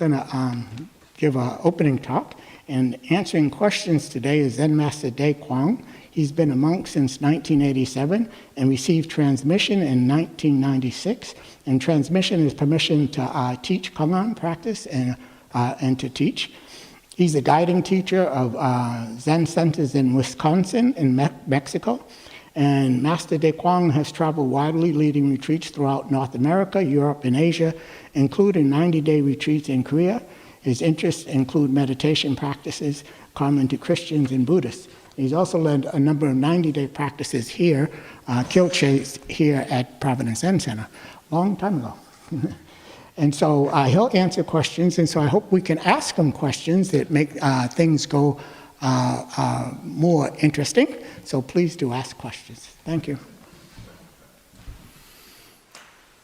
going to give an opening talk. And answering questions today is Zen Master Dae Kwang. He's been a monk since 1987 and received transmission in 1996. And transmission is permission to teach Kangan practice and to teach. He's a guiding teacher of Zen centers in Wisconsin and Mexico. And Master Dae Kwang has traveled widely, leading retreats throughout North America, Europe, and Asia, including 90-day retreats in Korea. His interests include meditation practices common to Christians and Buddhists. He's also led a number of 90-day practices here, Kilches here at Providence Zen Center, long time ago. And so he'll answer questions, and so I hope we can ask him questions that make things go more interesting. So please do ask questions. Thank you.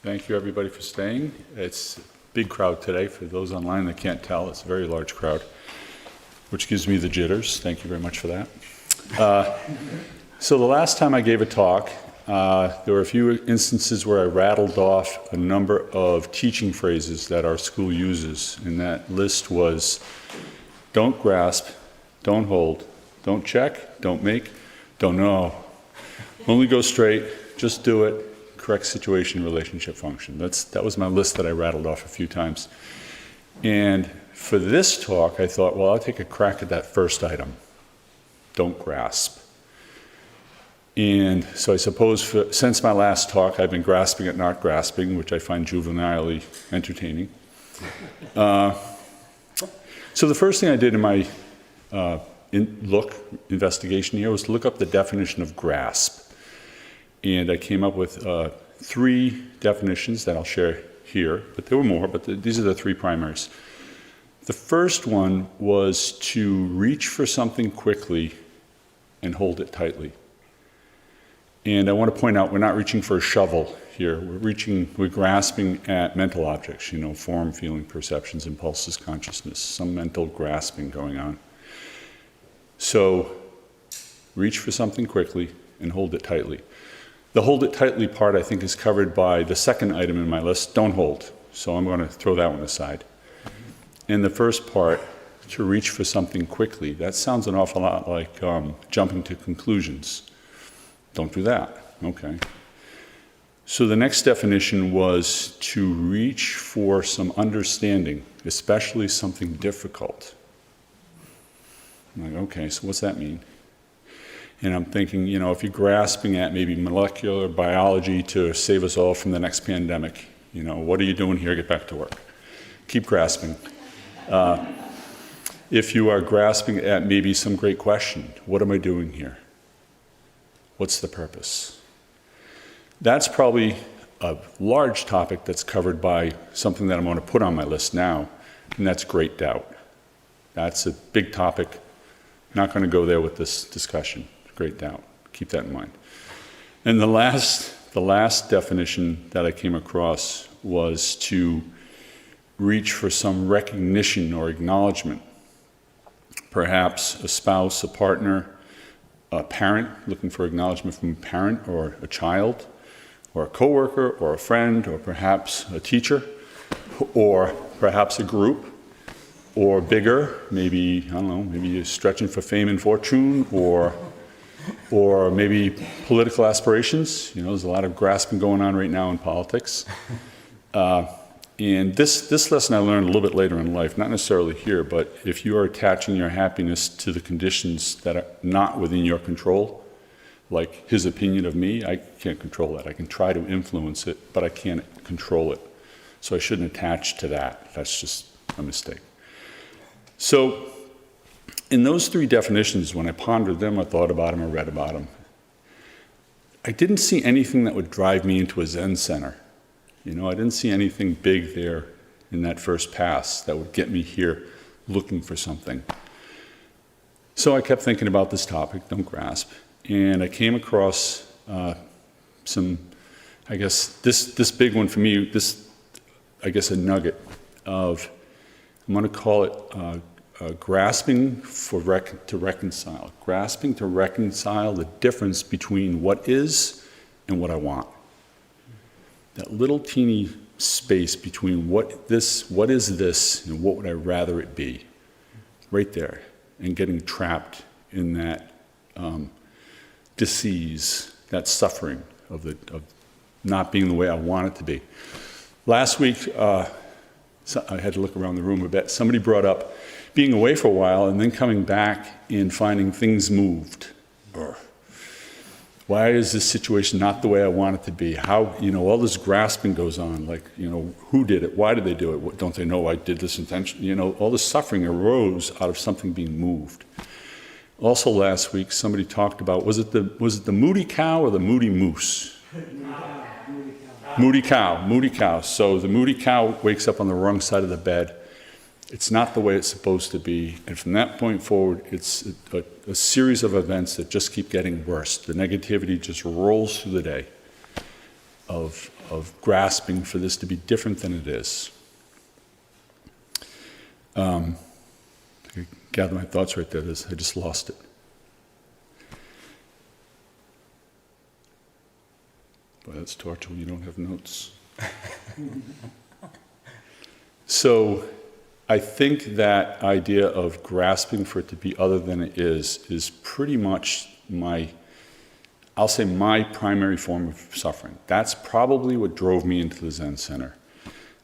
Thank you, everybody, for staying. It's a big crowd today. For those online that can't tell, it's a very large crowd, which gives me the jitters. Thank you very much for that. So the last time I gave a talk, there were a few instances where I rattled off a number of teaching phrases that our school uses, and that list was don't grasp, don't hold, don't check, don't make, don't know. Only go straight, just do it, correct situation, relationship function. That was my list that I rattled off a few times. And for this talk, I thought, well, I'll take a crack at that first item, don't grasp. And so I suppose since my last talk, I've been grasping at not grasping, which I find juvenilely entertaining. So the first thing I did in my investigation here was to look up the definition of grasp. And I came up with 3 definitions that I'll share here, but there were more, but these are the 3 primaries. The first one was to reach for something quickly and hold it tightly. And I want to point out, we're not reaching for a shovel here. We're grasping at mental objects, form, feeling, perceptions, impulses, consciousness, some mental grasping going on. So reach for something quickly and hold it tightly. The hold it tightly part, I think, is covered by the second item in my list, don't hold. So I'm going to throw that one aside. And the first part, to reach for something quickly, that sounds an awful lot like jumping to conclusions. Don't do that. Okay. So the next definition was to reach for some understanding, especially something difficult. I'm like, okay, so what's that mean? And I'm thinking, if you're grasping at maybe molecular biology to save us all from the next pandemic, what are you doing here? Get back to work. Keep grasping. If you are grasping at maybe some great question, what am I doing here? What's the purpose? That's probably a large topic that's covered by something that I'm going to put on my list now, and that's great doubt. That's a big topic. Not going to go there with this discussion. Great doubt. Keep that in mind. And the last definition that I came across was to reach for some recognition or acknowledgement. Perhaps a spouse, a partner, a parent, looking for acknowledgement from a parent or a child, or a coworker, or a friend, or perhaps a teacher, or perhaps a group, or bigger, maybe, I don't know, maybe you're stretching for fame and fortune, or maybe political aspirations. There's a lot of grasping going on right now in politics. And this lesson I learned a little bit later in life, not necessarily here, but if you are attaching your happiness to the conditions that are not within your control, like his opinion of me, I can't control that. I can try to influence it, but I can't control it. So I shouldn't attach to that. That's just a mistake. So in those 3 definitions, when I pondered them, I thought about them, I read about them, I didn't see anything that would drive me into a Zen center. I didn't see anything big there in that first pass that would get me here looking for something. So I kept thinking about this topic, don't grasp, and I came across some, I guess, this big one for me, a nugget of, I'm going to call it grasping to reconcile. Grasping to reconcile the difference between what is and what I want. That little teeny space between what is this and what would I rather it be, right there, and getting trapped in that disease, that suffering of not being the way I want it to be. Last week, so I had to look around the room a bit. Somebody brought up being away for a while and then coming back and finding things moved. Why is this situation not the way I want it to be? How, all this grasping goes on, like, who did it? Why did they do it? Don't they know I did this intentionally? All this suffering arose out of something being moved. Also last week, somebody talked about, was it the moody cow or the moody moose? Moody cow. So the moody cow wakes up on the wrong side of the bed. It's not the way it's supposed to be. And from that point forward, it's a series of events that just keep getting worse. The negativity just rolls through the day of grasping for this to be different than it is. I gather my thoughts right there. I just lost it. Boy, that's torture when you don't have notes. So I think that idea of grasping for it to be other than it is pretty much my primary form of suffering. That's probably what drove me into the Zen Center.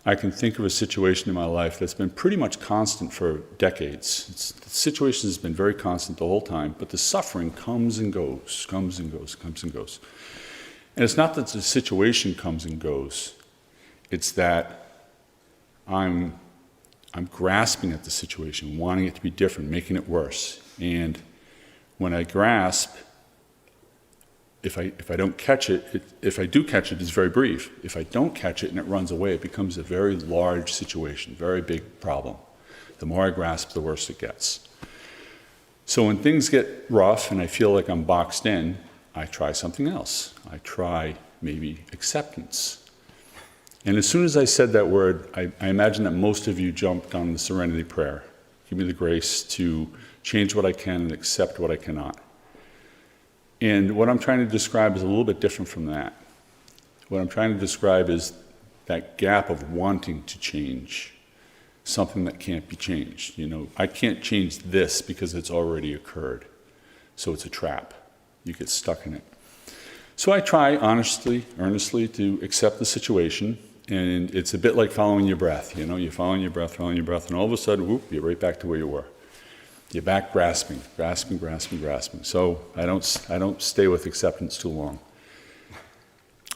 I can think of a situation in my life that's been pretty much constant for decades. The situation has been very constant the whole time, but the suffering comes and goes. And it's not that the situation comes and goes. It's that I'm grasping at the situation, wanting it to be different, making it worse. And when I grasp, if I don't catch it, if I do catch it, it's very brief. If I don't catch it and it runs away, it becomes a very large situation, very big problem. The more I grasp, the worse it gets. So when things get rough and I feel like I'm boxed in, I try something else. I try maybe acceptance. And as soon as I said that word, I imagine that most of you jumped on the serenity prayer. Give me the grace to change what I can and accept what I cannot. And what I'm trying to describe is a little bit different from that. What I'm trying to describe is that gap of wanting to change something that can't be changed. I can't change this because it's already occurred. So it's a trap. You get stuck in it. So I try honestly, earnestly to accept the situation. And it's a bit like following your breath. You're following your breath, and all of a sudden, whoop, you're right back to where you were. You're back grasping. So I don't stay with acceptance too long.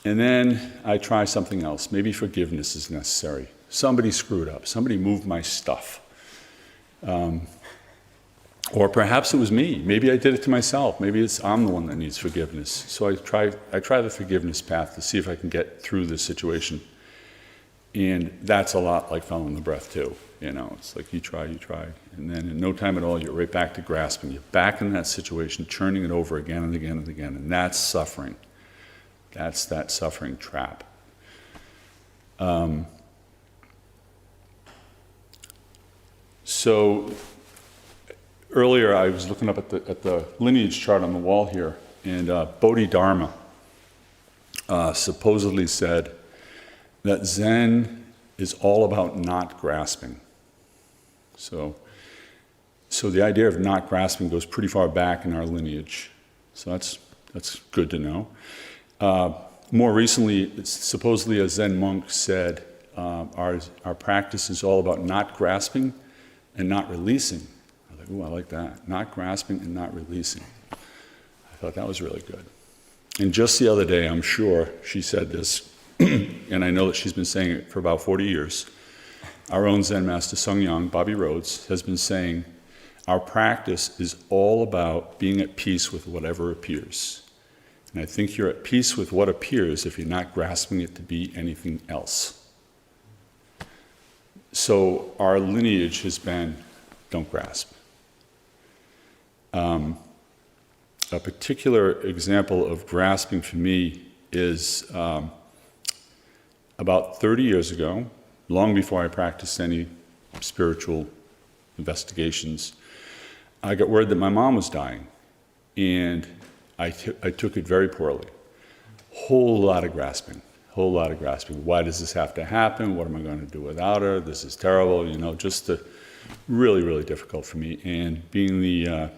And then I try something else. Maybe forgiveness is necessary. Somebody screwed up. Somebody moved my stuff. Or perhaps it was me. Maybe I did it to myself. Maybe I'm the one that needs forgiveness. So I try the forgiveness path to see if I can get through this situation. And that's a lot like following the breath too. It's like you try, and then in no time at all, you're right back to grasping. You're back in that situation, churning it over again and again and again, and that's suffering. That's that suffering trap. So earlier, I was looking up at the lineage chart on the wall here, and Bodhidharma supposedly said that Zen is all about not grasping. So the idea of not grasping goes pretty far back in our lineage. So that's good to know. More recently, supposedly a Zen monk said, our practice is all about not grasping and not releasing. I was like, ooh, I like that. Not grasping and not releasing. I thought that was really good. And just the other day, I'm sure she said this, and I know that she's been saying it for about 40 years. Our own Zen Master Sung Bobby Rhodes, has been saying, our practice is all about being at peace with whatever appears. And I think you're at peace with what appears if you're not grasping it to be anything else. So our lineage has been, don't grasp. A particular example of grasping for me is about 30 years ago, long before I practiced any spiritual investigations, I got word that my mom was dying, and I took it very poorly. Whole lot of grasping, whole lot of grasping. Why does this have to happen? What am I going to do without her? This is terrible, you know, just really, really difficult for me. And being the, I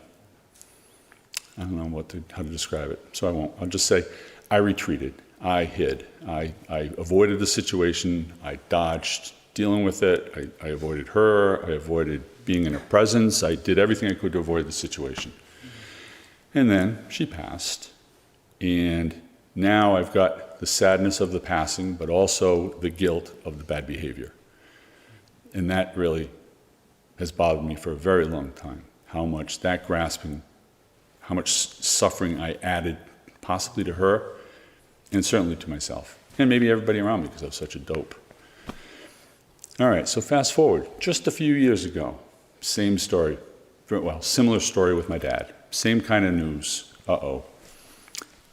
don't know how to describe it, so I won't. I'll just say I retreated. I hid. I avoided the situation. I dodged dealing with it. I avoided her. I avoided being in her presence. I did everything I could to avoid the situation. And then she passed. And now I've got the sadness of the passing, but also the guilt of the bad behavior. And that really has bothered me for a very long time. How much that grasping, how much suffering I added possibly to her, and certainly to myself, and maybe everybody around me because I was such a dope. All right, so fast forward, just a few years ago, same story, well, similar story with my dad, same kind of news,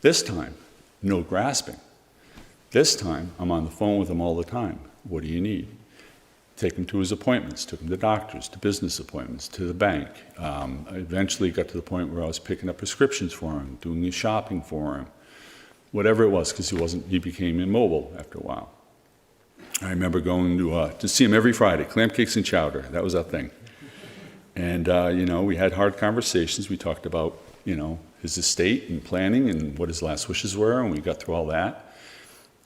This time, no grasping. This time, I'm on the phone with him all the time. What do you need? Take him to his appointments, took him to doctors, to business appointments, to the bank. I eventually got to the point where I was picking up prescriptions for him, doing his shopping for him, whatever it was, because he became immobile after a while. I remember going to see him every Friday, clam cakes and chowder. That was our thing. And, we had hard conversations. We talked about, his estate and planning and what his last wishes were, and we got through all that.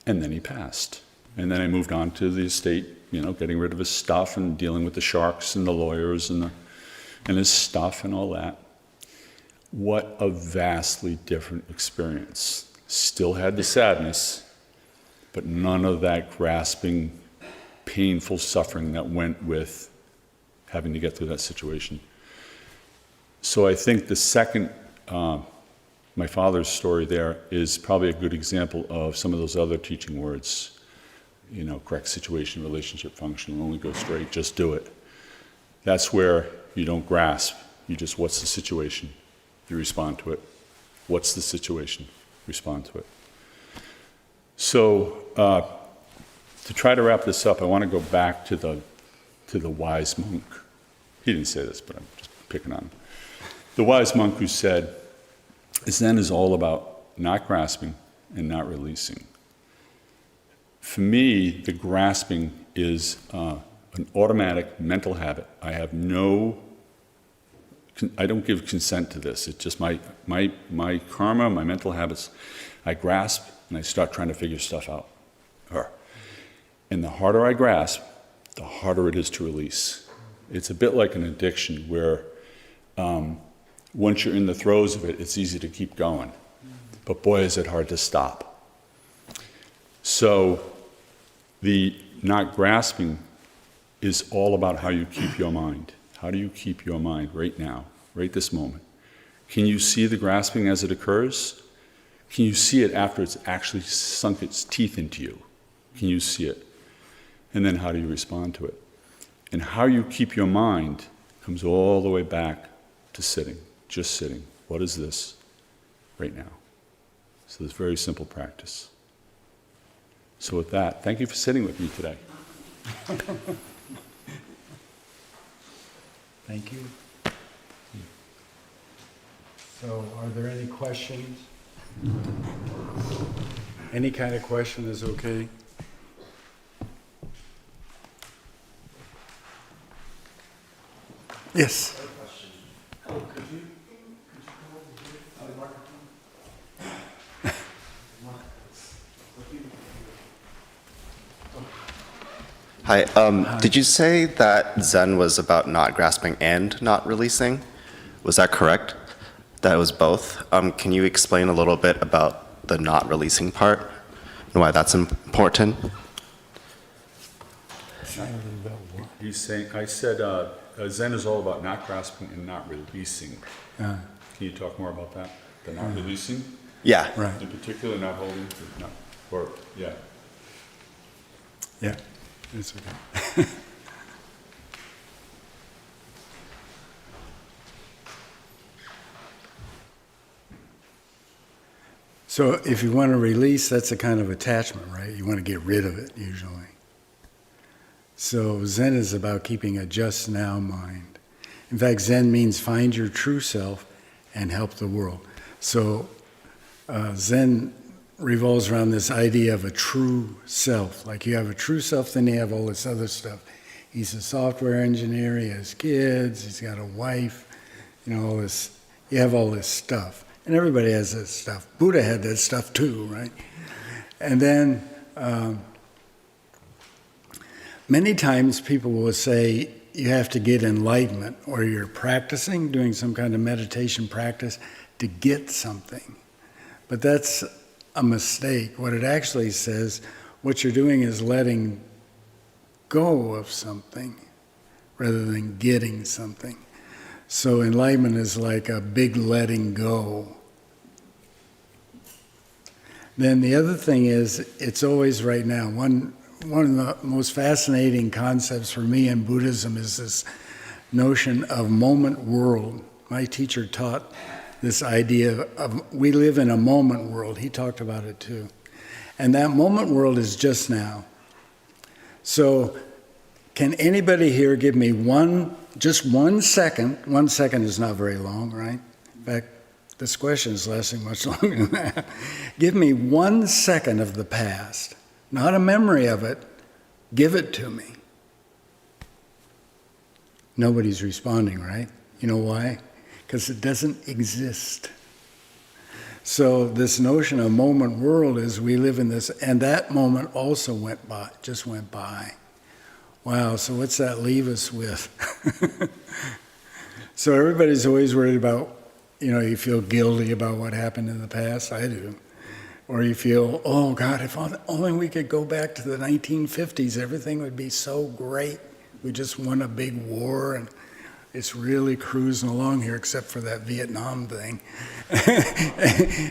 And then he passed. And then I moved on to the estate, getting rid of his stuff and dealing with the sharks and the lawyers and his stuff and all that. What a vastly different experience. Still had the sadness, but none of that grasping, painful suffering that went with having to get through that situation. So I think the second, my father's story there is probably a good example of some of those other teaching words, correct situation, relationship, function, only go straight, just do it. That's where you don't grasp. You just, what's the situation? You respond to it. What's the situation? Respond to it. So, to try to wrap this up, I want to go back to the wise monk. He didn't say this, but I'm just picking on him. The wise monk who said, Zen is all about not grasping and not releasing. For me, the grasping is an automatic mental habit. I don't give consent to this. It's just my karma, my mental habits. I grasp and I start trying to figure stuff out. And the harder I grasp, the harder it is to release. It's a bit like an addiction where once you're in the throes of it, it's easy to keep going. But boy, is it hard to stop. So the not grasping is all about how you keep your mind. How do you keep your mind right now, right this moment? Can you see the grasping as it occurs? Can you see it after it's actually sunk its teeth into you? Can you see it? And then how do you respond to it? And how you keep your mind comes all the way back to sitting, just sitting. What is this right now? So it's very simple practice. So with that, thank you for sitting with me today. Thank you. So, are there any questions? Any kind of question is okay. Yes. Hi. Did you say that Zen was about not grasping and not releasing? Was that correct? That it was both? Can you explain a little bit about the not releasing part and why that's important? He's saying, I said Zen is all about not grasping and not releasing. Can you talk more about that? The not releasing? Yeah. Right. In particular, not holding, yeah. Yeah. It's okay. So if you want to release, that's a kind of attachment, right? You want to get rid of it, usually. So Zen is about keeping a just now mind. In fact, Zen means find your true self and help the world. So Zen revolves around this idea of a true self. Like you have a true self, then you have all this other stuff. He's a software engineer, he has kids, he's got a wife, all this. You have all this stuff. And everybody has that stuff. Buddha had that stuff too, right? And then many times people will say you have to get enlightenment, or you're practicing, doing some kind of meditation practice to get something. But that's a mistake. What it actually says, what you're doing is letting go of something rather than getting something. So enlightenment is like a big letting go. Then the other thing is, it's always right now. One of the most fascinating concepts for me in Buddhism is this notion of moment world. My teacher taught this idea of we live in a moment world. He talked about it too. And that moment world is just now. So can anybody here give me just 1 second? 1 second is not very long, right? In fact, this question is lasting much longer than that. Give me 1 second of the past, not a memory of it. Give it to me. Nobody's responding, right? You know why? Because it doesn't exist. So this notion of moment world is we live in this, and that moment also just went by. Wow, so what's that leave us with? So everybody's always worried about, you feel guilty about what happened in the past. I do. Or you feel, oh God, if only we could go back to the 1950s, everything would be so great. We just won a big war and it's really cruising along here except for that Vietnam thing.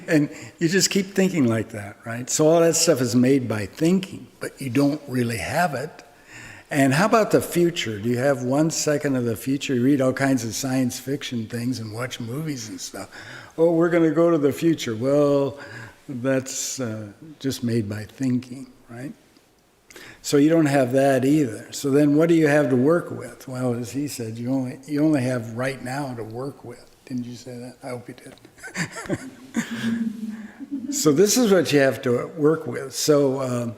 And you just keep thinking like that, right? So all that stuff is made by thinking, but you don't really have it. And how about the future? Do you have 1 second of the future? You read all kinds of science fiction things and watch movies and stuff. Oh, we're going to go to the future. Well, that's just made by thinking, right? So you don't have that either. So then what do you have to work with? Well, as he said, you only have right now to work with. Didn't you say that? I hope you did. So this is what you have to work with. So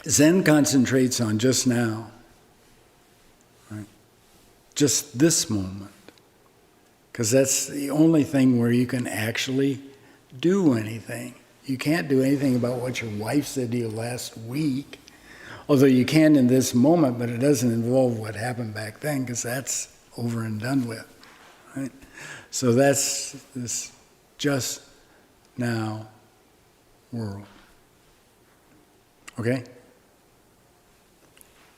Zen concentrates on just now, right? Just this moment. Because that's the only thing where you can actually do anything. You can't do anything about what your wife said to you last week, although you can in this moment, but it doesn't involve what happened back then, because that's over and done with, right? So that's this just now world. Okay?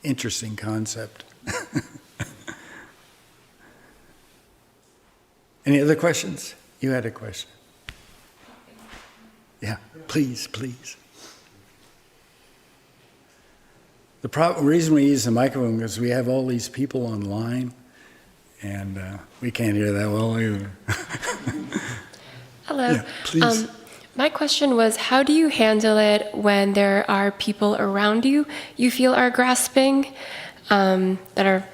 Interesting concept. Any other questions? You had a question. Yeah, please. The reason we use the microphone is we have all these people online, and we can't hear that well either. Hello. Yeah, please. My question was, how do you handle it when there are people around you feel are grasping, that are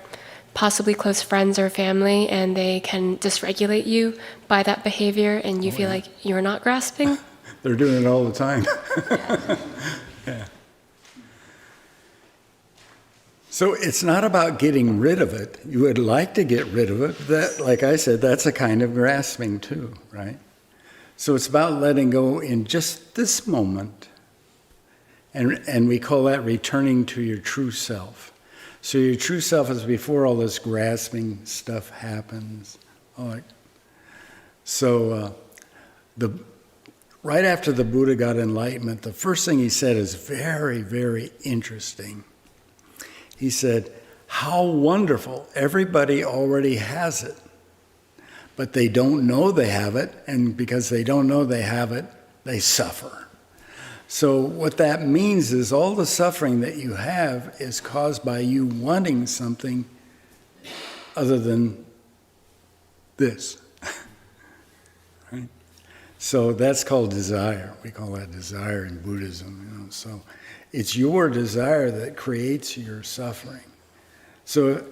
possibly close friends or family, and they can dysregulate you by that behavior, and you feel like you're not grasping? They're doing it all the time. Yeah. So it's not about getting rid of it. You would like to get rid of it. That, like I said, that's a kind of grasping too, right? So it's about letting go in just this moment. And we call that returning to your true self. So your true self is before all this grasping stuff happens. Right after the Buddha got enlightenment, the first thing he said is very, very interesting. He said, how wonderful, everybody already has it, but they don't know they have it, and because they don't know they have it, they suffer. So what that means is all the suffering that you have is caused by you wanting something other than this. Right? So that's called desire. We call that desire in Buddhism. So it's your desire that creates your suffering. So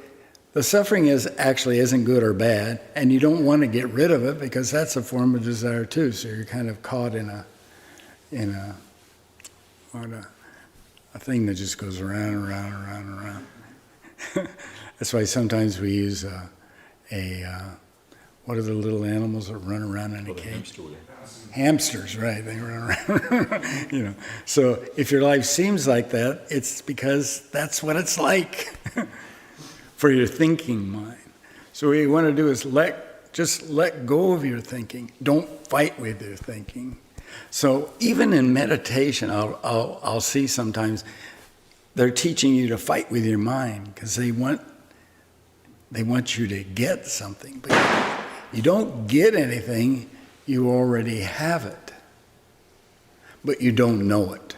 the suffering isn't good or bad, and you don't want to get rid of it because that's a form of desire too. So you're kind of caught in in a thing that just goes around and around and around and around. That's why sometimes we use what are the little animals that run around in a cage? Hamsters, right? They run around. You know. So if your life seems like that, it's because that's what it's like for your thinking mind. So what you want to do is just let go of your thinking. Don't fight with your thinking. So even in meditation, I'll see sometimes they're teaching you to fight with your mind because they want you to get something, but you don't get anything. You already have it, but you don't know it.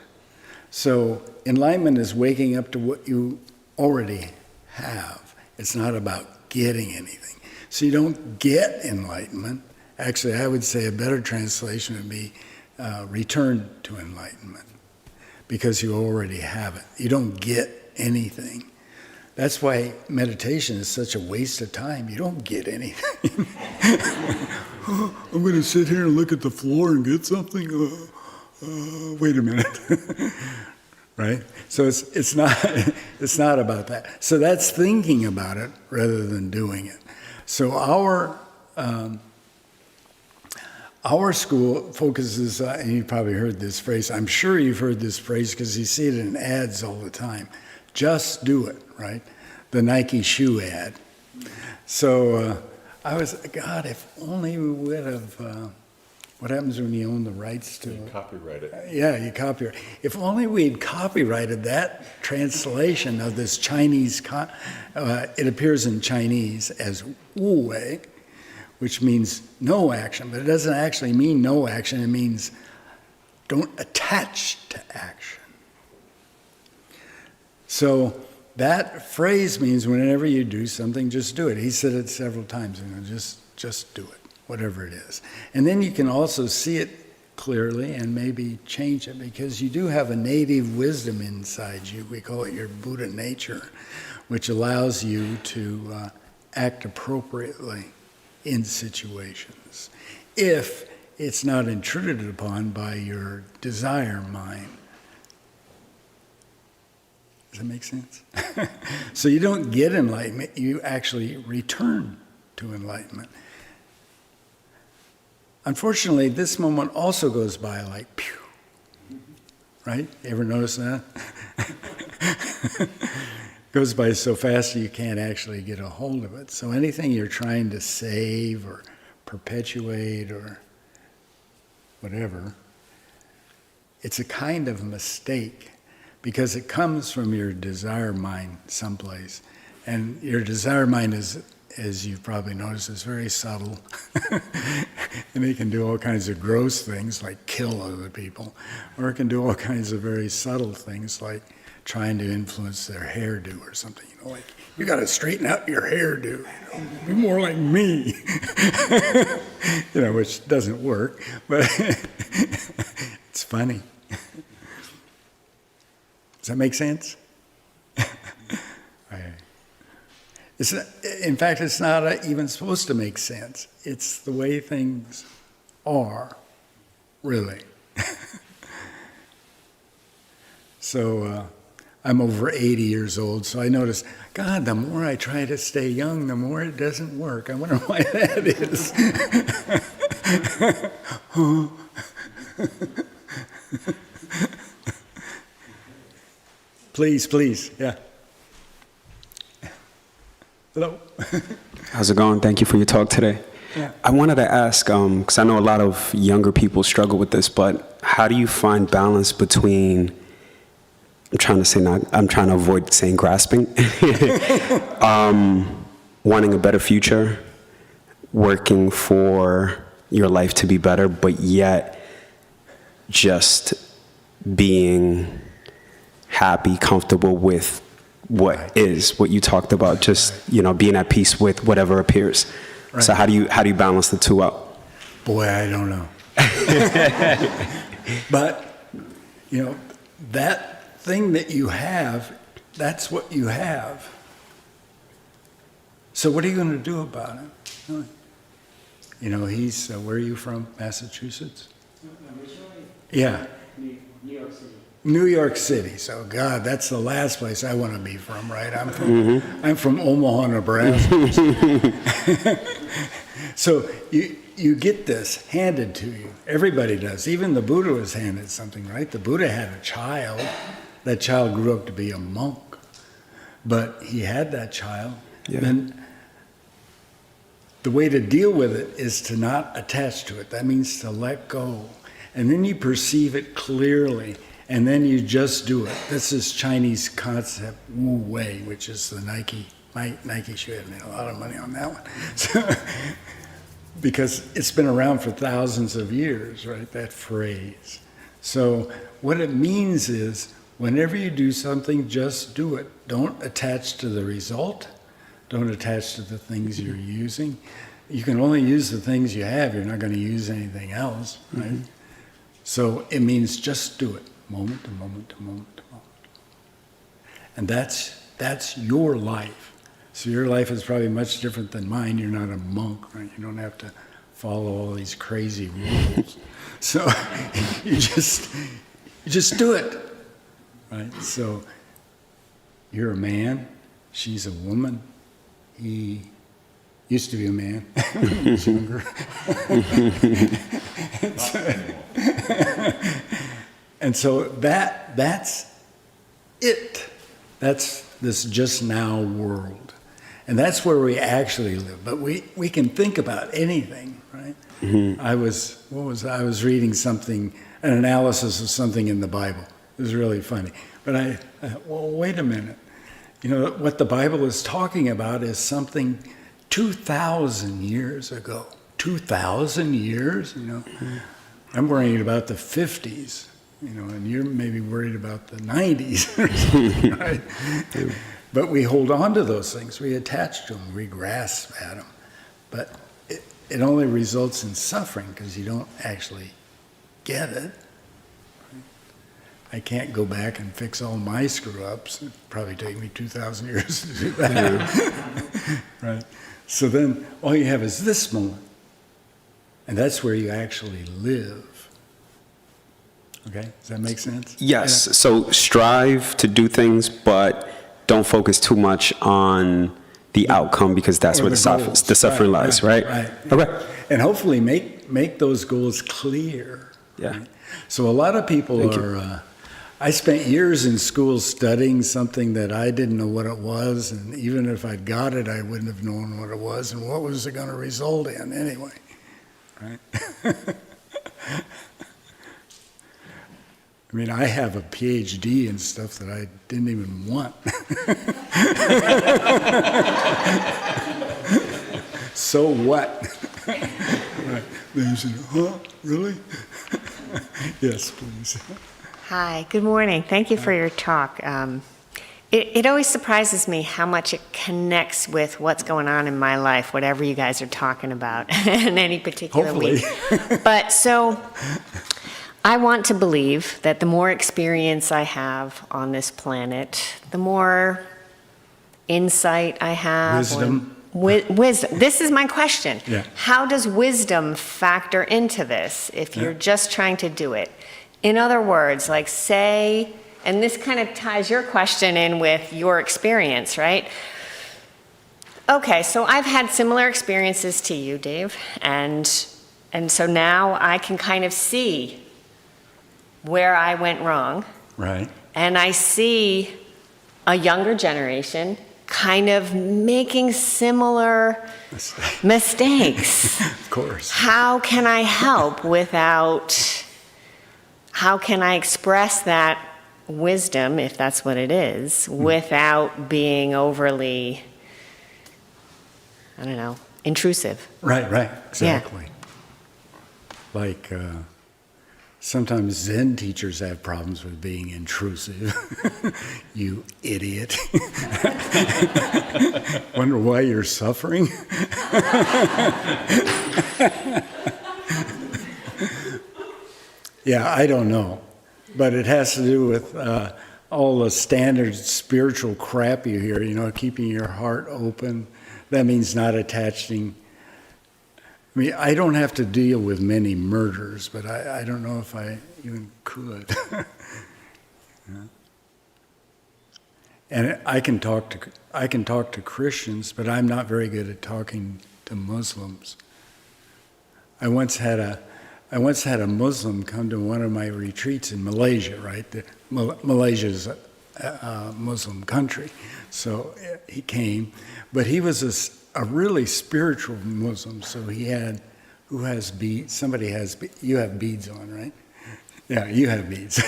So enlightenment is waking up to what you already have. It's not about getting anything. So you don't get enlightenment. Actually, I would say a better translation would be return to enlightenment, because you already have it. You don't get anything. That's why meditation is such a waste of time. You don't get anything. I'm going to sit here and look at the floor and get something. Wait a minute. Right? So it's not about that. So that's thinking about it rather than doing it. So our school focuses, and you've probably heard this phrase. I'm sure you've heard this phrase because you see it in ads all the time. Just do it, right? The Nike shoe ad. So I was, God, if only we would have, what happens when you own the rights to it? Copyright it. Yeah, you copyright. If only we'd copyrighted that translation of this Chinese, it appears in Chinese as wu wei, which means no action, but it doesn't actually mean no action. It means don't attach to action. So that phrase means whenever you do something, just do it. He said it several times, just do it, whatever it is. And then you can also see it clearly and maybe change it, because you do have a native wisdom inside you. We call it your Buddha nature, which allows you to act appropriately in situations, if it's not intruded upon by your desire mind. Does that make sense? So you don't get enlightenment, you actually return to enlightenment. Unfortunately, this moment also goes by like, pew, right? You ever notice that? Goes by so fast you can't actually get a hold of it. So anything you're trying to save or perpetuate or whatever, it's a kind of mistake, because it comes from your desire mind someplace. And your desire mind is, as you've probably noticed, is very subtle. And it can do all kinds of gross things like kill other people, or it can do all kinds of very subtle things like trying to influence their hairdo or something, like, you got to straighten out your hairdo, be more like me, which doesn't work, but it's funny. Does that make sense? In fact, it's not even supposed to make sense. It's the way things are, really. So I'm over 80 years old, so I notice, God, the more I try to stay young, the more it doesn't work. I wonder why that is. Please, yeah. Hello. How's it going? Thank you for your talk today. Yeah. I wanted to ask, because I know a lot of younger people struggle with this, but how do you find balance between, I'm trying to avoid saying grasping, wanting a better future, working for your life to be better, but yet just being happy, comfortable with what is, what you talked about, just, being at peace with whatever appears. Right. So how do you balance the two out? Boy, I don't know. But, that thing that you have, that's what you have. So what are you going to do about it? He's, where are you from? Massachusetts? Yeah. New York City. New York City. So, God, that's the last place I want to be from, right? I'm from Omaha, Nebraska. So you get this handed to you. Everybody does. Even the Buddha was handed something, right? The Buddha had a child. That child grew up to be a monk. But he had that child. Yeah. And the way to deal with it is to not attach to it. That means to let go. And then you perceive it clearly. And then you just do it. This is Chinese concept, Wu Wei, which is the Nike shoe. I made a lot of money on that one. So, because it's been around for thousands of years, right, that phrase. So what it means is, whenever you do something, just do it. Don't attach to the result. Don't attach to the things you're using. You can only use the things you have. You're not going to use anything else, right? Mm-hmm. So it means just do it, moment to moment to moment to moment. And that's your life. So your life is probably much different than mine. You're not a monk, right? You don't have to follow all these crazy rules. So you just do it, right? So you're a man, she's a woman, he used to be a man when he was younger. And so that's it. That's this just now world. And that's where we actually live. But we can think about anything, right? Mm-hmm. I was reading something, an analysis of something in the Bible. It was really funny. But well, wait a minute. You know, what the Bible is talking about is something 2,000 years ago. 2,000 years, you know? Mm-hmm. I'm worrying about the 50s, you know, and you're maybe worried about the 90s or something, right? But we hold on to those things. We attach to them. We grasp at them. But it only results in suffering because you don't actually get it. I can't go back and fix all my screw-ups. It'd probably take me 2,000 years to do that. Right? So then all you have is this moment. And that's where you actually live. Okay? Does that make sense? Yes. Yeah. So strive to do things, but don't focus too much on the outcome, because that's where the suffering lies, right? Right. Okay. And hopefully make those goals clear. Yeah. Right? So a lot of people are... I spent years in school studying something that I didn't know what it was, and even if I'd got it, I wouldn't have known what it was, and what was it going to result in anyway, right? I mean, I have a PhD in stuff that I didn't even want. So what? Right. Then you say, huh, really? Yes, please. Hi, good morning. Thank you for your talk. It always surprises me how much it connects with what's going on in my life, whatever you guys are talking about in any particular week. But so I want to believe that the more experience I have on this planet, the more insight I have. Wisdom. Wisdom. This is my question. Yeah. How does wisdom factor into this if you're just trying to do it? In other words, like say, and this kind of ties your question in with your experience, right? Okay, so I've had similar experiences to you, Dave, and so now I can kind of see where I went wrong. Right. And I see a younger generation kind of making similar mistakes. Of course. How can I help how can I express that wisdom, if that's what it is, without being overly, I don't know, intrusive? Right, exactly. Yeah. Like, sometimes Zen teachers have problems with being intrusive. You idiot. Wonder why you're suffering? Yeah, I don't know. But it has to do with all the standard spiritual crap you hear, you know, keeping your heart open. That means not attaching. I mean, I don't have to deal with many murders, but I don't know if I even could. Yeah. And I can talk to Christians, but I'm not very good at talking to Muslims. I once had a Muslim come to one of my retreats in Malaysia, right? Malaysia's a Muslim country. So he came, but he was a really spiritual Muslim. So he had, who has beads? You have beads on, right? Yeah, you have beads.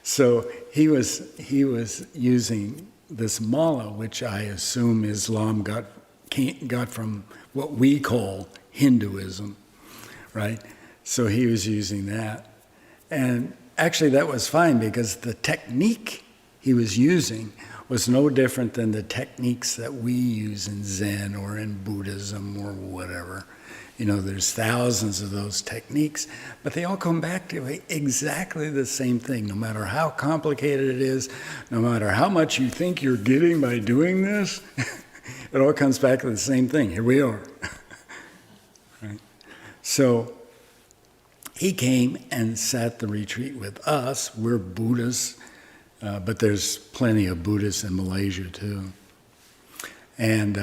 So he was using this mala, which I assume Islam got from what we call Hinduism, right? So he was using that. And actually that was fine because the technique he was using was no different than the techniques that we use in Zen or in Buddhism or whatever. You know, there's thousands of those techniques, but they all come back to exactly the same thing, no matter how complicated it is, no matter how much you think you're getting by doing this, it all comes back to the same thing. Here we are. Right? So he came and sat the retreat with us. We're Buddhists, but there's plenty of Buddhists in Malaysia too. And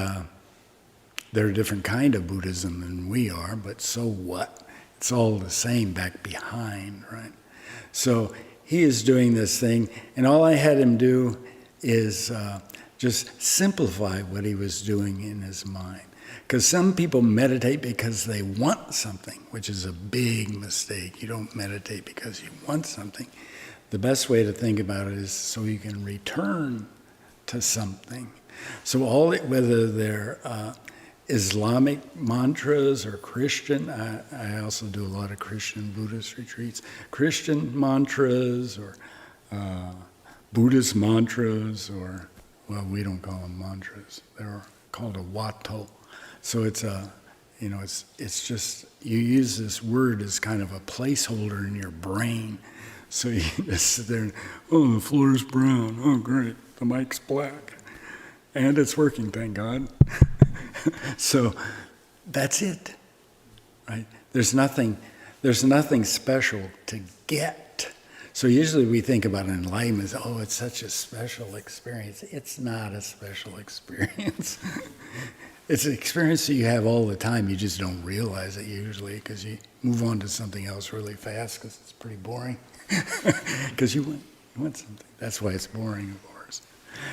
they're a different kind of Buddhism than we are, but so what? It's all the same back behind, right? So he is doing this thing, and all I had him do is just simplify what he was doing in his mind. Because some people meditate because they want something, which is a big mistake. You don't meditate because you want something. The best way to think about it is so you can return to something. So whether they're Islamic mantras or Christian, I also do a lot of Christian Buddhist retreats, Christian mantras or Buddhist mantras, or, well, we don't call them mantras. They're called a watto. So it's it's just, you use this word as kind of a placeholder in your brain. So you just sit there and, oh, the floor is brown. Oh, great, the mic's black. And it's working, thank God. So that's it, right? There's nothing special to get. So usually we think about enlightenment as, oh, it's such a special experience. It's not a special experience. It's an experience that you have all the time. You just don't realize it usually because you move on to something else really fast because it's pretty boring. Because you want something. That's why it's boring, of course.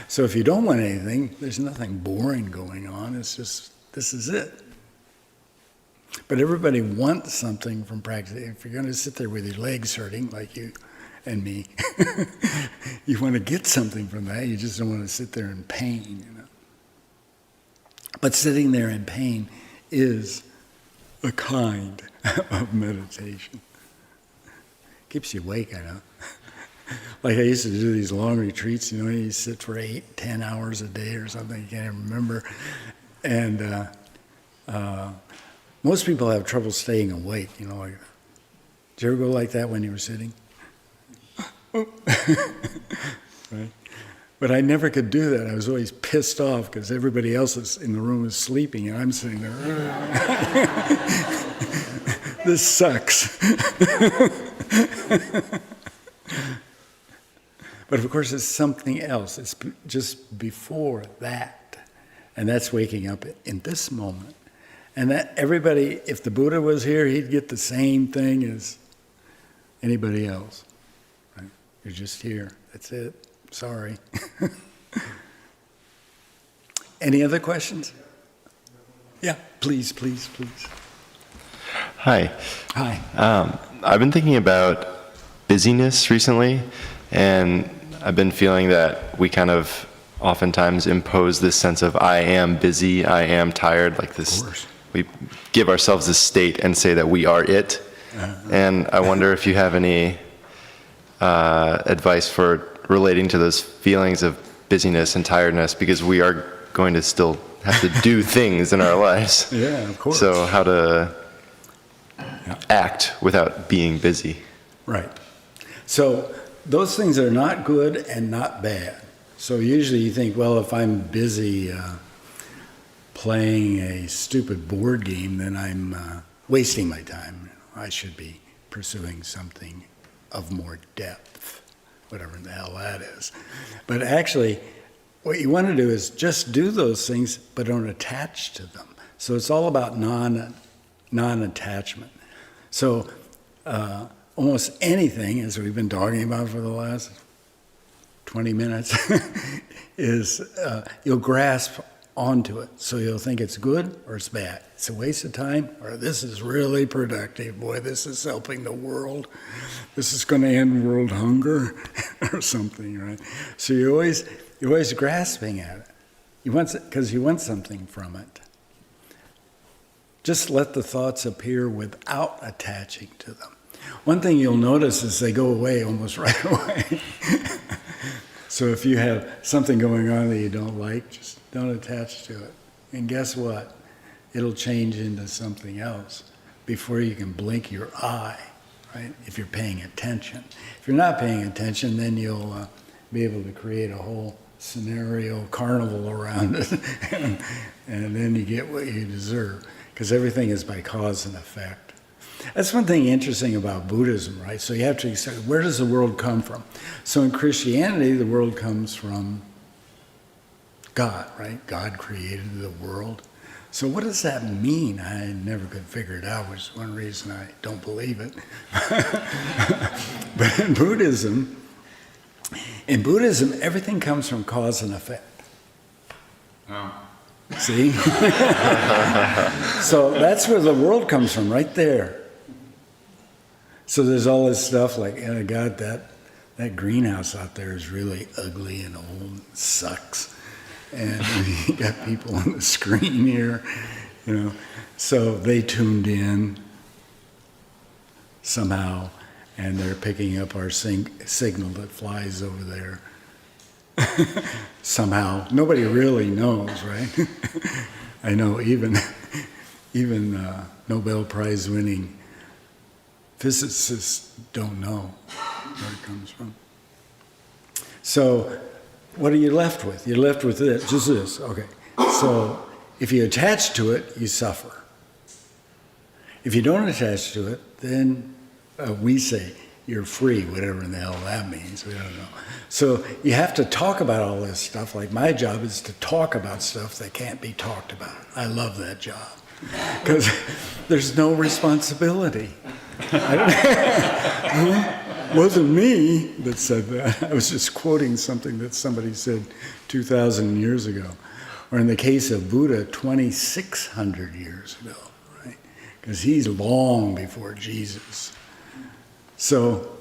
So if you don't want anything, there's nothing boring going on. It's just, this is it. But everybody wants something from practice. If you're going to sit there with your legs hurting, like you and me, you want to get something from that. You just don't want to sit there in pain, you know. But sitting there in pain is a kind of meditation. Keeps you awake, I know. Like I used to do these long retreats, you know, you sit for 8-10 hours a day or something, you can't even remember. And most people have trouble staying awake, you know. Like, did you ever go like that when you were sitting? Right? But I never could do that. I was always pissed off because everybody else in the room is sleeping and I'm sitting there. This sucks. But of course, it's something else. It's just before that. And that's waking up in this moment. And that everybody, if the Buddha was here, he'd get the same thing as anybody else. Right? You're just here. That's it. Sorry. Any other questions? Yeah, please. Hi. Hi. I've been thinking about busyness recently, and I've been feeling that we kind of oftentimes impose this sense of I am busy, I am tired, like this. Of course. We give ourselves this state and say that we are it. And I wonder if you have any advice for relating to those feelings of busyness and tiredness, because we are going to still have to do things in our lives. Yeah, of course. So how to act without being busy. Right. So those things are not good and not bad. So usually you think, well, if I'm busy, playing a stupid board game, then I'm wasting my time. I should be pursuing something of more depth, whatever the hell that is. But actually, what you want to do is just do those things, but don't attach to them. So it's all about non-attachment. So almost anything, as we've been talking about for the last 20 minutes, is you'll grasp onto it. So you'll think it's good or it's bad. It's a waste of time, or this is really productive. Boy, this is helping the world. This is going to end world hunger or something, right? So you're always grasping at it. Because you want something from it. Just let the thoughts appear without attaching to them. One thing you'll notice is they go away almost right away. So if you have something going on that you don't like, just don't attach to it. And guess what? It'll change into something else before you can blink your eye, right? If you're paying attention. If you're not paying attention, then you'll be able to create a whole scenario, carnival around it. And then you get what you deserve. Because everything is by cause and effect. That's one thing interesting about Buddhism, right? So you have to say, where does the world come from? So in Christianity, the world comes from God, right? God created the world. So what does that mean? I never could figure it out, which is one reason I don't believe it. But in Buddhism, everything comes from cause and effect. Oh. See? So that's where the world comes from, right there. So there's all this stuff like, oh God, that greenhouse out there is really ugly and old and sucks. And you got people on the screen here, you know. So they tuned in somehow, and they're picking up our signal that flies over there. Somehow. Nobody really knows, right? I know even Nobel Prize winning physicists don't know where it comes from. So what are you left with? You're left with this, just this. Okay. So if you attach to it, you suffer. If you don't attach to it, then we say you're free, whatever in the hell that means. We don't know. So you have to talk about all this stuff. Like my job is to talk about stuff that can't be talked about. I love that job because there's no responsibility. It wasn't me that said that. I was just quoting something that somebody said 2,000 years ago. Or in the case of Buddha, 2,600 years ago, right? Because he's long before Jesus. So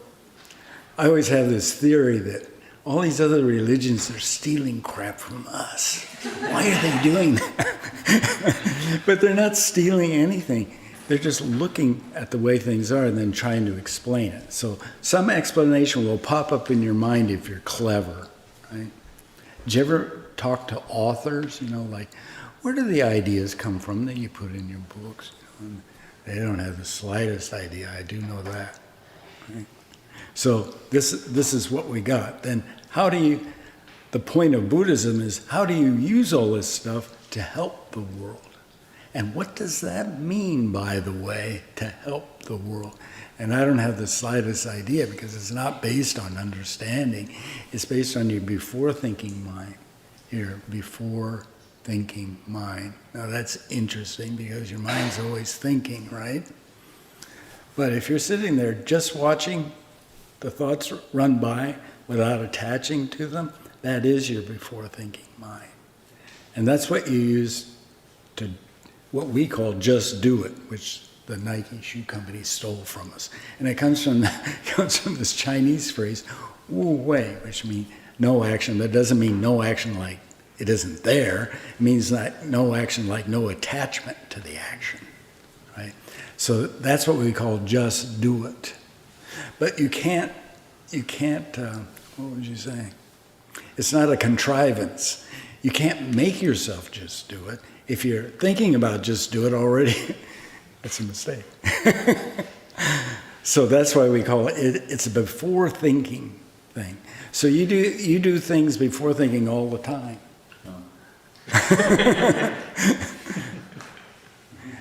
I always have this theory that all these other religions are stealing crap from us. Why are they doing that? But they're not stealing anything. They're just looking at the way things are and then trying to explain it. So some explanation will pop up in your mind if you're clever, right? Did you ever talk to authors, like, where do the ideas come from that you put in your books? And they don't have the slightest idea. I do know that. Right? So this is what we got. Then the point of Buddhism is, how do you use all this stuff to help the world? And what does that mean, by the way, to help the world? And I don't have the slightest idea because it's not based on understanding. It's based on your before-thinking mind. Your before-thinking mind. Now that's interesting because your mind's always thinking, right? But if you're sitting there just watching the thoughts run by without attaching to them, that is your before-thinking mind. And that's what you use to what we call just do it, which the Nike shoe company stole from us. And it comes from this Chinese phrase, wu wei, which means no action. That doesn't mean no action like it isn't there. It means that no action like no attachment to the action, right? So that's what we call just do it. But you can't, what would you say? It's not a contrivance. You can't make yourself just do it. If you're thinking about just do it already, that's a mistake. So that's why we call it's a before thinking thing. So you do things before thinking all the time.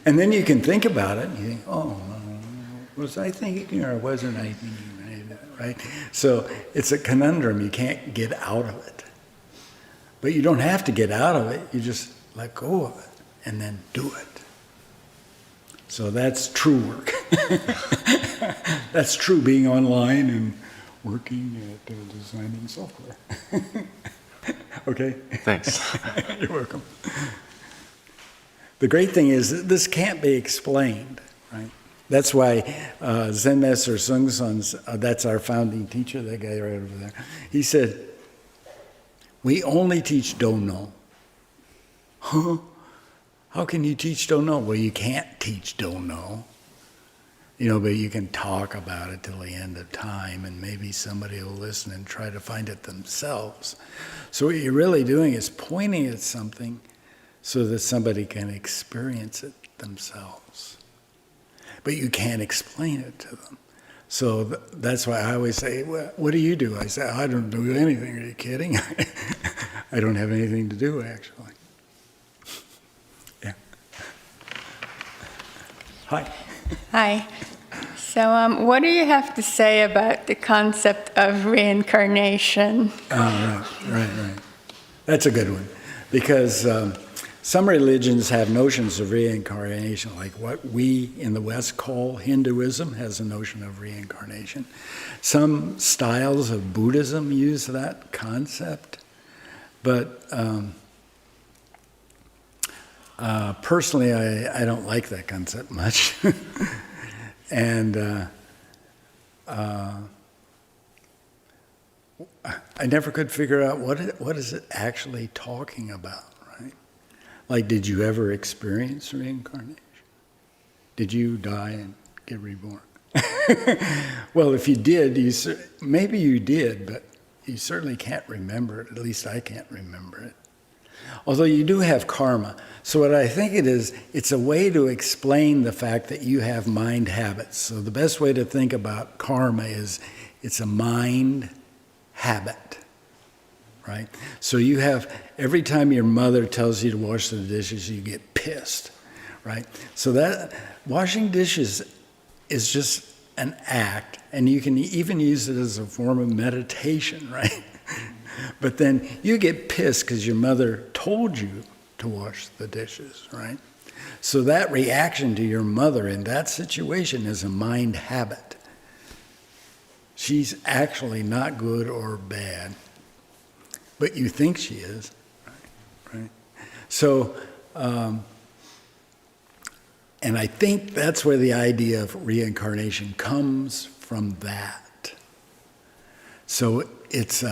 And then you can think about it, and you think, oh, was I thinking or wasn't I thinking, right? So it's a conundrum. You can't get out of it. But you don't have to get out of it. You just let go of it and then do it. So that's true work. That's true being online and working at designing software. Okay? Thanks. You're welcome. The great thing is that this can't be explained, right? That's why Zen Master Sung Sun's, that's our founding teacher, that guy right over there. He said, we only teach don't know. Huh? How can you teach don't know? Well, you can't teach don't know. But you can talk about it till the end of time, and maybe somebody will listen and try to find it themselves. So what you're really doing is pointing at something so that somebody can experience it themselves. But you can't explain it to them. So that's why I always say, well, what do you do? I say, I don't do anything. Are you kidding? I don't have anything to do, actually. Yeah. Hi. Hi. So what do you have to say about the concept of reincarnation? Right. That's a good one. Because some religions have notions of reincarnation, like what we in the West call Hinduism has a notion of reincarnation. Some styles of Buddhism use that concept. But personally, I don't like that concept much. And I never could figure out what is it actually talking about, right? Like, did you ever experience reincarnation? Did you die and get reborn? Well, if you did, maybe you did, but you certainly can't remember it. At least I can't remember it. Although you do have karma. So what I think it is, it's a way to explain the fact that you have mind habits. So the best way to think about karma is it's a mind habit, right? So you have, every time your mother tells you to wash the dishes, you get pissed, right? So that washing dishes is just an act, and you can even use it as a form of meditation, right? But then you get pissed because your mother told you to wash the dishes, right? So that reaction to your mother in that situation is a mind habit. She's actually not good or bad, but you think she is, right? So, and I think that's where the idea of reincarnation comes from that. So it's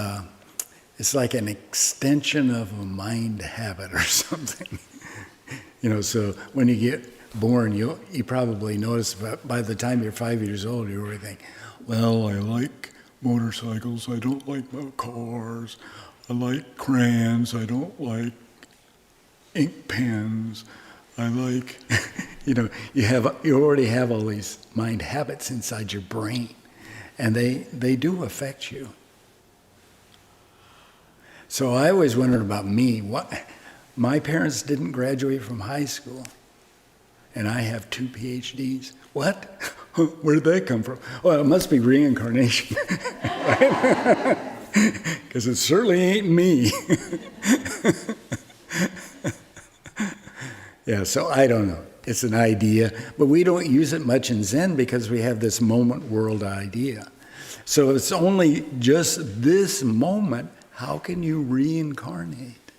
like an extension of a mind habit or something. So when you get born, you probably notice by the time you're 5 years old, you already think, well, I like motorcycles, I don't like cars, I like crayons, I don't like ink pens, I like, you already have all these mind habits inside your brain, and they do affect you. So I always wondered about me. My parents didn't graduate from high school, and I have 2 PhDs. What? Where did they come from? Well, it must be reincarnation, right? Because it certainly ain't me. Yeah, so I don't know. It's an idea, but we don't use it much in Zen because we have this moment world idea. So it's only just this moment. How can you reincarnate?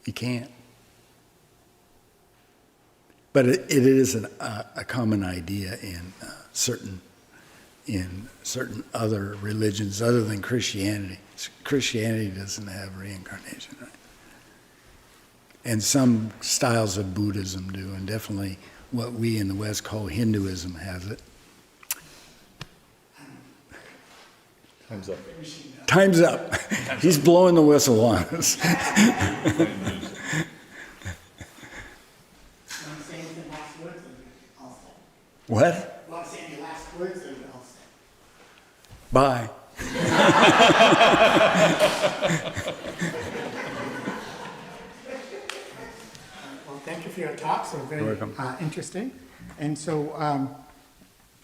You can't. But it is a common idea in certain other religions other than Christianity. Christianity doesn't have reincarnation, right? And some styles of Buddhism do, and definitely what we in the West call Hinduism has it. Time's up. Time's up. He's blowing the whistle on us. What? Want to say any last words or all set? Bye. Thank you for your talks, they're very welcome. interesting. And so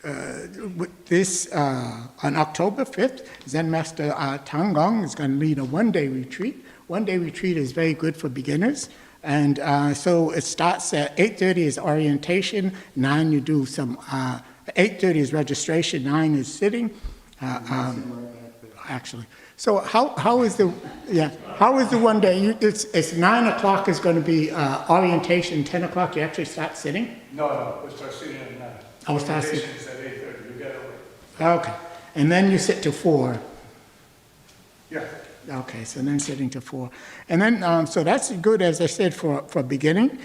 with this, on October 5th, Zen Master Dae Kwang is going to lead a one-day retreat. One-day retreat is very good for beginners. And so it starts at 8:30 is orientation, 9 you do some, 8:30 is registration, 9 is sitting. Actually, so how is the one day? It's 9 o'clock is going to be orientation. 10 o'clock you actually start sitting. No, we start sitting at 9. Oh, start sitting. Orientation is at 8:30, you get away. Okay, and then you sit to 4. Yeah. Okay, so then sitting to 4. And then, so that's good, as I said, for beginning.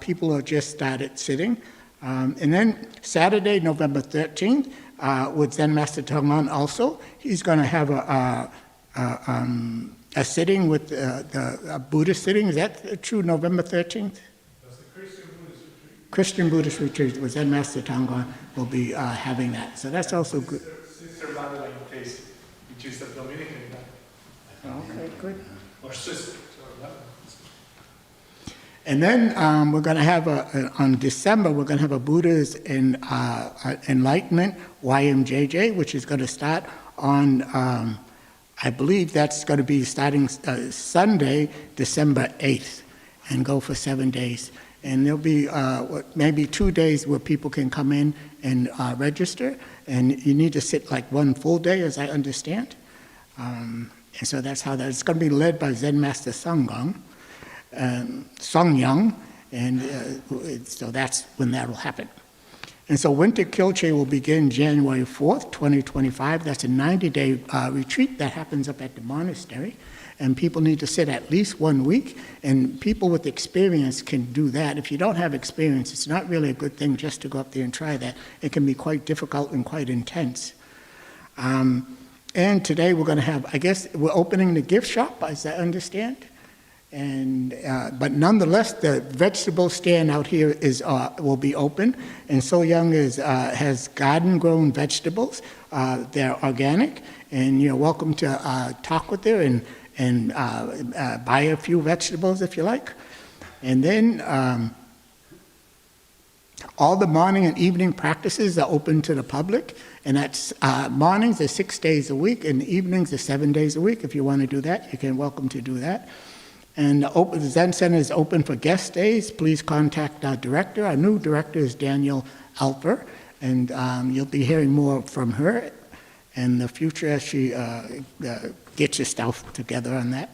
People who just started sitting. And then Saturday, November 13th, with Zen Master Dae Kwang also, he's going to have a sitting with a Buddhist sitting. Is that true, November 13th? That's the Christian Buddhist retreat. Christian Buddhist retreat with Zen Master Dae Kwang will be having that. So that's also good. Sister Madeline Casey, which is the Dominican nun. Okay, good. Or sister, sorry, not. And then we're going to have on December, we're going to have a Buddha's Enlightenment, YMJJ, which is going to start on, I believe that's going to be starting Sunday, December 8th, and go for 7 days. And there'll be maybe 2 days where people can come in and register, and you need to sit like one full day, as I understand. And so that's how that. It's going to be led by Zen Master Songyang, and so that's when that will happen. And so Winter Kilche will begin January 4th, 2025. That's a 90-day retreat that happens up at the monastery. And people need to sit at least 1 week. And people with experience can do that. If you don't have experience, it's not really a good thing just to go up there and try that. It can be quite difficult and quite intense. And today we're going to have, I guess, we're opening the gift shop, as I understand. And but nonetheless, the vegetable stand out here will be open. And So Young has garden-grown vegetables. They're organic, and you're welcome to talk with her and buy a few vegetables if you like. And then all the morning and evening practices are open to the public. And that's mornings are 6 days a week, and evenings are 7 days a week. If you want to do that, you can welcome to do that. And the Zen Center is open for guest days. Please contact our director. Our new director is Daniel Alper, and you'll be hearing more from her in the future as she gets her stuff together on that.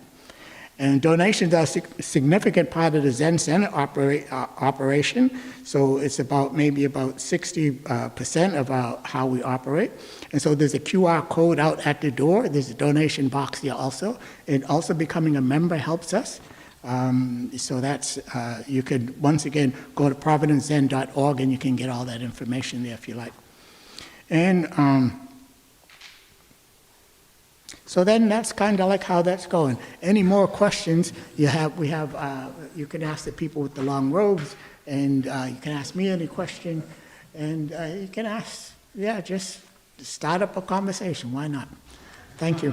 And donations are a significant part of the Zen Center operation. So it's maybe about 60% of how we operate. And so there's a QR code out at the door. There's a donation box here also. And also becoming a member helps us. So that's, you could, once again, go to providencezen.org and you can get all that information there if you like. And so then that's kind of like how that's going. Any more questions you can ask the people with the long robes, and you can ask me any question, and you can ask, just start up a conversation. Why not? Thank you.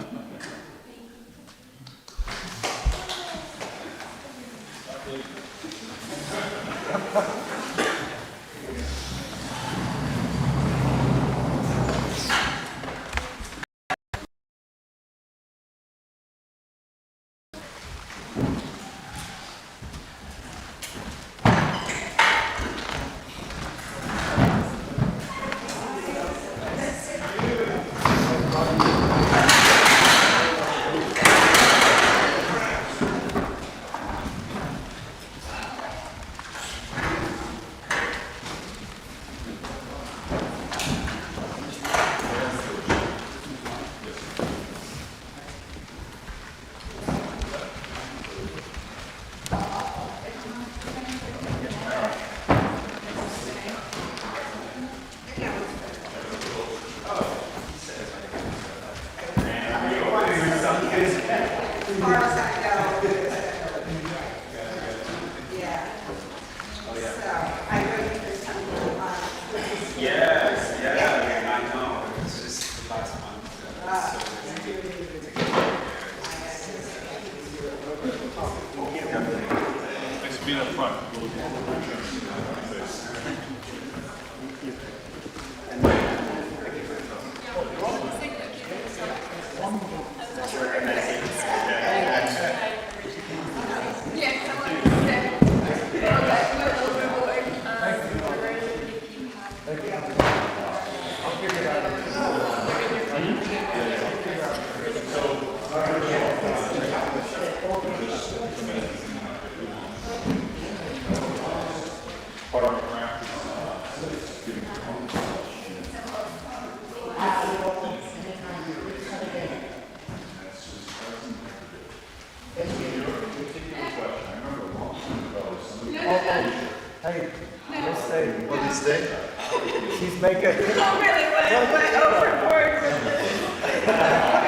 She's making. Oh, really? What overboard with this?